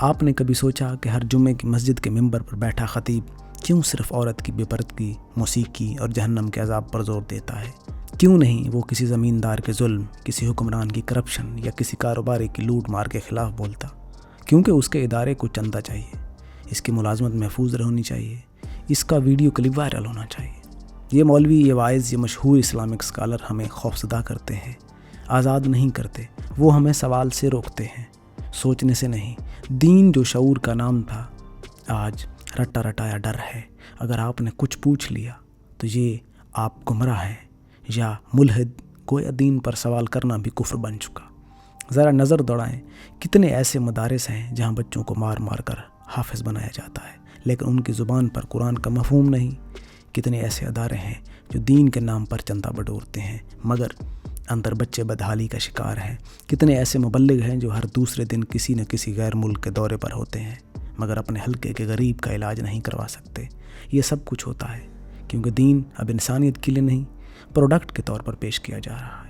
آپ نے کبھی سوچا کہ ہر جمعے کی مسجد کے ممبر پر بیٹھا خطیب کیوں صرف عورت کی بے پردگی، موسیقی اور جہنم کے عذاب پر زور دیتا ہے؟ کیوں نہیں وہ کسی زمیندار کے ظلم، کسی حکمران کی کرپشن یا کسی کاروباری کی لوٹ مار کے خلاف بولتا؟ کیونکہ اس کے ادارے کو چندہ چاہیے، اس کی ملازمت محفوظ ہونی چاہیے، اس کا ویڈیو کلپ وائرل ہونا چاہیے۔ یہ مولوی، یہ واعظ، یہ مشہور اسلامک اسکالر ہمیں خوفزدہ کرتے ہیں، آزاد نہیں کرتے۔ وہ ہمیں سوال سے روکتے ہیں، سوچنے سے نہیں۔ دین جو شعور کا نام تھا، آج رٹا رٹایا ڈر ہے۔ اگر آپ نے کچھ پوچھ لیا تو یہ آپ گمراہ ہیں یا ملحد، گویا دین پر سوال کرنا بھی کفر بن چکا۔ ذرا نظر دوڑائیں، کتنے ایسے مدارس ہیں جہاں بچوں کو مار مار کر حافظ بنایا جاتا ہے لیکن ان کی زبان پر قرآن کا مفہوم نہیں۔ کتنے ایسے ادارے ہیں جو دین کے نام پر چندہ بٹورتے ہیں مگر اندر بچے بدحالی کا شکار ہیں۔ کتنے ایسے مبلغ ہیں جو ہر دوسرے دن کسی نہ کسی غیر ملک کے دورے پر ہوتے ہیں مگر اپنے حلقے کے غریب کا علاج نہیں کروا سکتے۔ یہ سب کچھ ہوتا ہے کیونکہ دین اب انسانیت کے لیے نہیں، پروڈکٹ کے طور پر پیش کیا جا رہا ہے۔